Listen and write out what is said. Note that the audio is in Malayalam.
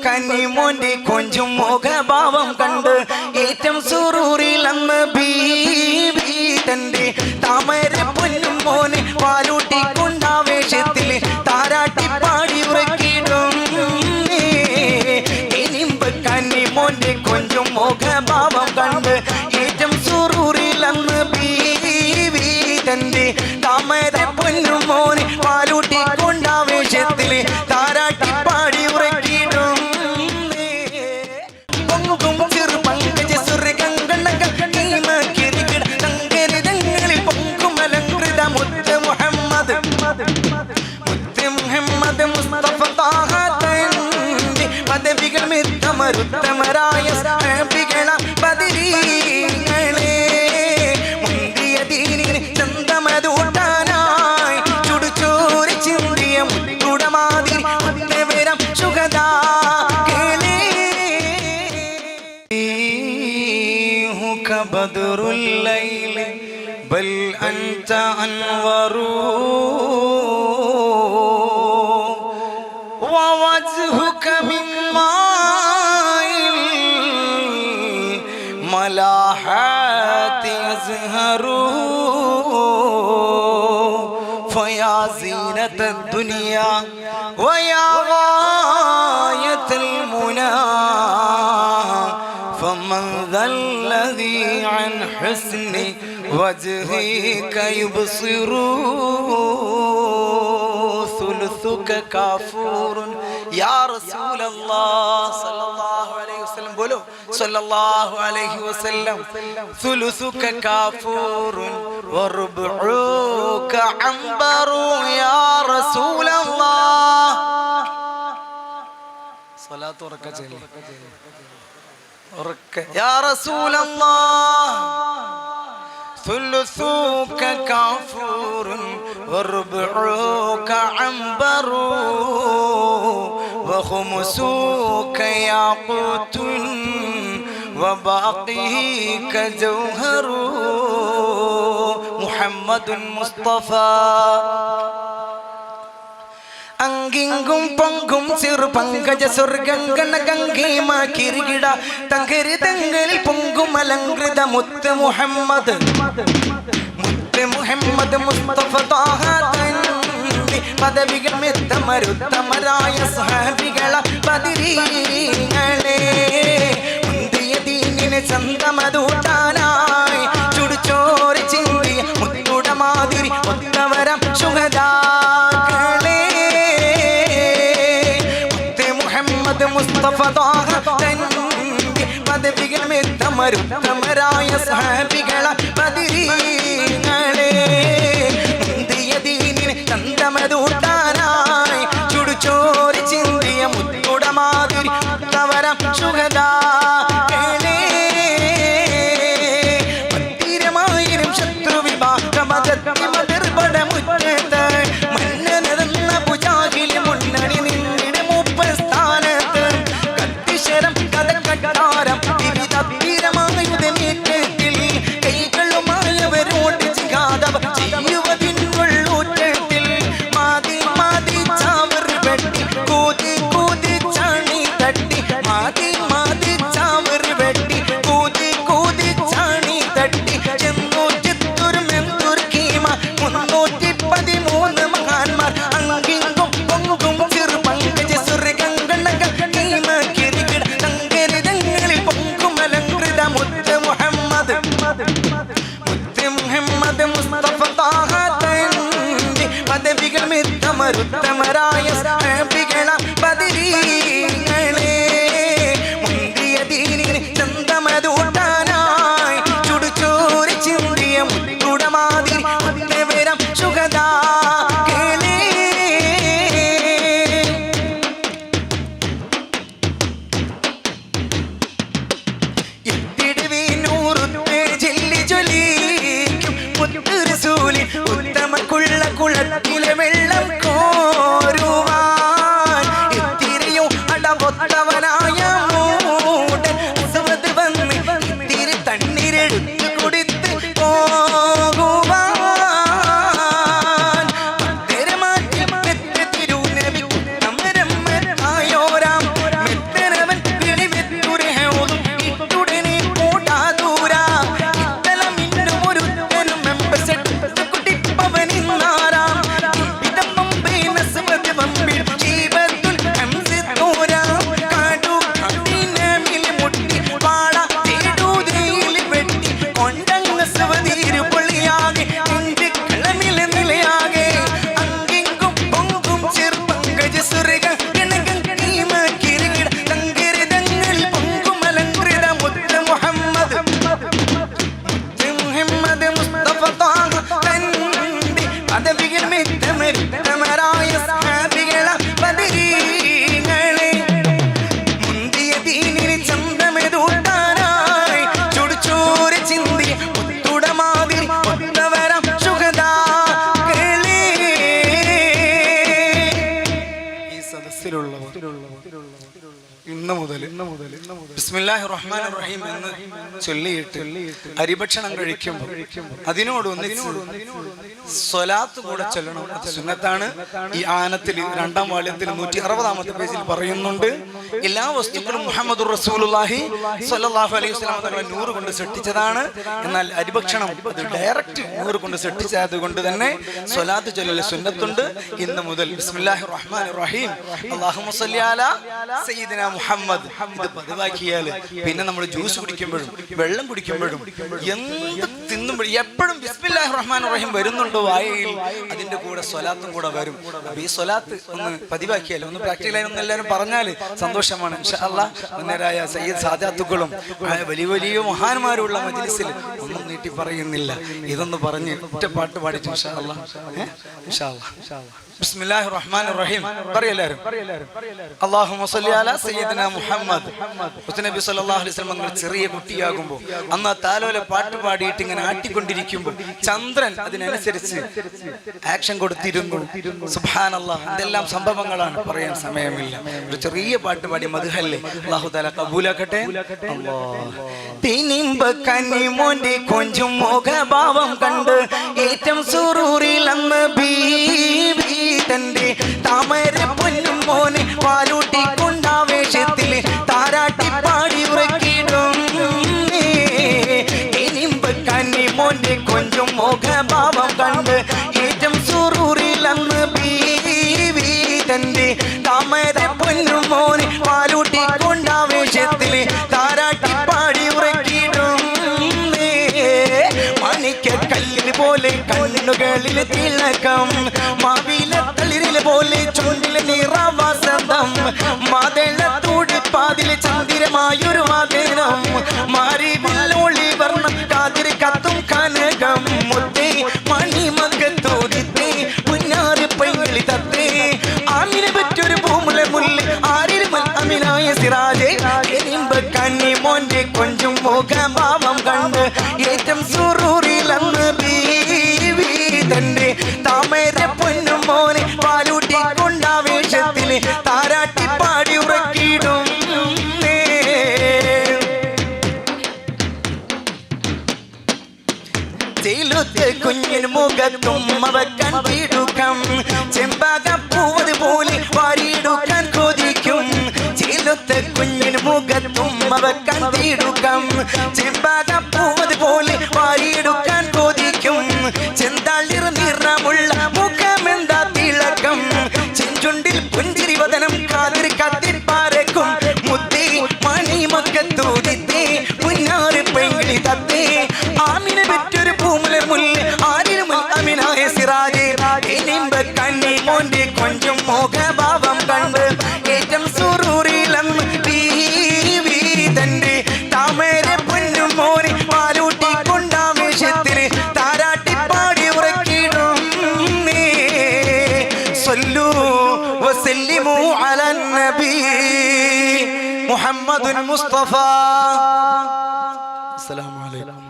കന്നിമോന്റെ കൊഞ്ചും മുഖഭാവം കണ്ട് ഏറ്റവും സുറൂറിൽ അന്ന് ബീവി തന്റെ താമര പൊന്നും മോനെ പാലൂട്ടിക്കൊണ്ടാവേശത്തിൽ താരാട്ടി പാടി ഉറക്കിടും. കന്നിമോന്റെ കൊഞ്ചും മുഖഭാവം കണ്ട് ഏറ്റവും സുറൂറിൽ അന്ന് ബീവി തന്റെ താമര പൊന്നും മോനെ പാലൂട്ടിക്കൊണ്ടാവേശത്തിൽ താരാട്ടി പാടി മരുത്തമരായ സാഹിബികള ബദരീങ്ങളെ മുന്തിയ ദീനിന് ചന്തമതൂട്ടാനായി ചുടുചോരി ചിന്തിയ മുത്തുടമാതിരി മുത്തവരം ശുഹദാക്കളെ ഹുക ബദറുൽ ലൈലി ബൽ അൻത അൻവറു വവജ്ഹുക മിൻ ملاحات يزهروا فيا زينة الدنيا ويا غاية المنى فمن ذا الذي عن حسن وجهك يبصر ثلثك كافور يا رسول الله صلى الله عليه وسلم बोलो सल्लल्लाहु अलैहि वसल्लम ثلثك كافور وربعك عنبر يا رسول الله صلاة وركعة يا رسول الله ثلثك كافور وربعك عنبر وخمسك ياقوت وباقيك جوهر محمد المصطفى അങ്കിങ്കും പൊങ്കും ചെറു പങ്കജ സ്വർഗങ്കണ ഗംഗീമ കിരികിട തങ്കരി തങ്ങളിൽ പൊങ്കും അലങ്കൃത മുത്ത് മുഹമ്മദ് മുസ്തഫ താഹ തൻവി പദവികൾ മെത്തമരുത്തമരായ സഹാബികള ബദരീങ്ങളെ മുന്തിയ ദീനിനെ ചന്തമതൂട്ടാനായി ചുടുചോരി ചിന്തിയ മുത്തുടമാതിരി ഒത്തവരം ശുഹദാക്കളെ മുസ്തഫ താഹ തൻവി പദവികൾ മെത്തമരുത്തമരായ സഹാബികള ബദരീങ്ങളെ മുന്തിയ ദീനിനെ ചന്തമതൂട്ടാനായി ചുടുചോരി ചിന്തിയ മുത്തുടമാതിരി ഒത്തവരം ശുഹദാക്കളെ പത്തിരമായിരം ശത്രുവിഭാഗമതത്തി മതിർപട മുറ്റത്ത് മന്നനെന്ന പുജാകിലെ മുന്നണി നിന്നിടെ മൂപ്പസ്ഥാനത്ത് കത്തിശരം കഥകട്ടാരം വിവിധ വീരമായുധമേറ്റത്തിൽ കൈകളുമായവരോട് ജിഹാദവ ചെയ്യുവതിനുള്ളൂറ്റത്തിൽ മാതി മാതി ചാവർ വെട്ടി കൂതി കൂതി ചാണി തട്ടി മാതി മാതി ചാവർ വെട്ടി കൂതി കൂതി ചാണി തട്ടി 313 മഹാന്മാർ അങ്കിങ്കും പൊങ്കും ചെറു പങ്കജ സ്വർഗങ്കണ ഗംഗീമ കിരികിട തങ്കരിതങ്ങളിൽ പൊങ്കും അലങ്കൃത മുത്ത് മുഹമ്മദ് മുസ്തഫ താഹ തൻവി പദവികൾ മെത്തമരുത്തമരായ സഹാബികള ബദരീങ്ങളെ മുന്തിയ ദീനിനെ ചന്തമതൂട്ടാനായി ചുടുചോരി ചിന്തിയ മുത്തുടമാതിരി ഒത്തവരം ശുഹദാക്കളെ ഉത്തമക്കുള്ള കുളത്തിലെ വെള്ളം കോരുവാൻ എത്തിരിയോ അടവൊത്തവനായ മൂടൻ സുവത് വന്ന് ഇത്തിരി തണ്ണീരെടുത്ത് കൊടുത്ത് പോകുവാൻ തിരുനബി തമരം ആയോരാം ഇന്ന് മുതൽ ബിസ്മില്ലാഹിർ റഹ്മാനിർ റഹീം എന്ന് ചൊല്ലിയിട്ട് അരിഭക്ഷണം കഴിക്കുമ്പോൾ അതിനോടൊന്നിച്ച് സ്വലാത്ത് കൂടെ ചൊല്ലണം. സുന്നത്താണ്. ഈ ആനത്തിൽ 2-ാം വാള്യത്തിൽ 160-ാമത്തെ പേജിൽ പറയുന്നുണ്ട്. എല്ലാ വസ്തുക്കളും മുഹമ്മദുർ റസൂലുള്ളാഹി സ്വല്ലല്ലാഹു അലൈഹി വസല്ലം തങ്ങളുടെ നൂറ് കൊണ്ട് സൃഷ്ടിച്ചതാണ്. എന്നാൽ അരിഭക്ഷണം അത് ഡയറക്റ്റ് നൂറ് കൊണ്ട് സൃഷ്ടിച്ചത് കൊണ്ട് തന്നെ സ്വലാത്ത് ചൊല്ലൽ സുന്നത്തുണ്ട്. ഇന്ന് മുതൽ ബിസ്മില്ലാഹിർ റഹ്മാനിർ റഹീം അല്ലാഹുമ്മ സ്വല്ലി അലാ സയ്യിദിനാ മുഹമ്മദ് ഇത് പതിവാക്കിയാൽ പിന്നെ നമ്മൾ ജ്യൂസ് കുടിക്കുമ്പോഴും വെള്ളം കുടിക്കുമ്പോഴും എന്ത് തിന്നുമ്പോഴും എപ്പോഴും ബിസ്മില്ലാഹിർ റഹ്മാനിർ റഹീം വരുന്നുണ്ടോ വായയിൽ, അതിന്റെ കൂടെ സ്വലാത്തും കൂടെ വരും. അപ്പൊ ഈ സ്വലാത്ത് ഒന്ന് പതിവാക്കിയാൽ, ഒന്ന് പ്രാക്ടിക്കലായി ഒന്ന് എല്ലാവരും പറഞ്ഞാൽ സന്തോഷമാണ്. ഇൻഷാ അല്ലാഹ് മുന്നേറായ സയ്യിദ് സാദാത്തുക്കളും വലിയ വലിയ മഹാന്മാരുള്ള മജ്ലിസിൽ ഒന്നും നീട്ടി പറയുന്നില്ല, ഇതൊന്ന് പറഞ്ഞ് ഒറ്റ പാട്ട് പാടിച്ചു ഇൻഷാ അല്ലാഹ്. ഇൻഷാ അല്ലാഹ് ബിസ്മില്ലാഹിർ റഹ്മാനിർ റഹീം പറയല്ലാരും. അല്ലാഹുമ്മ സ്വല്ലി അലാ സയ്യിദിനാ മുഹമ്മദ്. നബി സല്ലല്ലാഹു അലൈഹി വസല്ലം നിങ്ങൾ ചെറിയ കുട്ടിയാകുമ്പോൾ അന്ന് ആ താലോല പാട്ട് പാടിയിട്ട് ഇങ്ങനെ ആട്ടിക്കൊണ്ടിരിക്കുമ്പോൾ ചന്ദ്രൻ അതിനനുസരിച്ച് ആക്ഷൻ കൊടുത്തിരുന്നു. സുബ്ഹാനല്ലാഹ്, ഇതെല്ലാം സംഭവങ്ങളാണ്, പറയാൻ സമയമില്ല. ഒരു ചെറിയ പാട്ട് പാടി മദ്ഹല്ലേ, അല്ലാഹു തആല കബൂലാക്കട്ടെ. മോന്റെ കൊഞ്ചും മുഖഭാവം കണ്ട് ഏറ്റവും സുറൂറിൽ അന്ന് ബീവി തന്റെ താമര പൊന്നും മോനെ പാലൂട്ടിക്കൊണ്ടാവേശത്തിൽ താരാട്ടി പാടി ഉറക്കിടും. കന്നി മോന്റെ കൊഞ്ചും മുഖഭാവം കണ്ട് ഏറ്റവും സുറൂറിൽ അന്ന് ബീവി തന്റെ താമര പൊന്നും മോനെ പാലൂട്ടിക്കൊണ്ടാവേശത്തിൽ താരാട്ടി പാടി ഉറക്കിടും. മാണിക്യക്കല്ലിൽ പോലെ കണ്ണുകളിൽ തിളക്കം, മാവില തളിരിൽ പോലെ ചുണ്ടിൽ നിറവസന്തം, മതള തുടിപ്പാതിൽ ചന്ദിരമായൊരു മകനം, മാറിവില്ലൊളി വർണ്ണം കാതിരി കത്തും കനകം, മുത്തേ മണിമകത്തോതിത്തേ പുന്നാറ് പൈകളി തത്തേ, ആമിനെ പറ്റൊരു പൂമുല മുല്ല ആരിലും അമിനായ സിറാജേ. കന്നി മോന്റെ കൊഞ്ചും മുഖഭാവം കണ്ട് ഏറ്റവും സുറൂറിൽ അന്ന് ബീവി തന്റെ താമര പൊന്നും മോനെ പാലൂട്ടിക്കൊണ്ടാവേശത്തിൽ താരാട്ടി പാടി ഉറക്കിടും. കുഞ്ഞിന് മുഖത്തും അവക്കാൻ വീടുക്കം, ചെമ്പകപ്പൂവത് പോലെ വാരിയെടുക്കാൻ കൊതിക്കും. ചെലുത്ത് കുഞ്ഞിന് മുഖത്തും അവക്കാൻ വീടുക്കം, ചെമ്പകപ്പൂവത് പോലെ വാരിയെടുക്കാൻ കൊതിക്കും. ചെന്താളിർ നിറമുള്ള മുഖമെന്താ തിളക്കം, ചെഞ്ചുണ്ടിൽ പുഞ്ചിരി വദനം കാതിരി കത്തിപ്പാരക്കും. മുത്തേ മണിമക്കത്തൂതിത്തേ പുന്നാറ് പെങ്കിളി തത്തേ, ആമിനെ പറ്റൊരു പൂമുല മുല്ല ആരിലും അമിനായ സിറാജേ. കന്നി മോന്റെ കൊഞ്ചും മുഖഭാവം കണ്ട് ഏറ്റവും സുറൂറിലം ബീവി തന്റെ താമര പൊന്നും മോനെ പാലൂട്ടിക്കൊണ്ടാവേശത്തിൽ താരാട്ടി പാടി ഉറക്കിടും. സല്ലൂ വസല്ലിമു അലൻ നബി മുഹമ്മദുൽ മുസ്തഫ. അസ്സലാമു അലൈക്കും.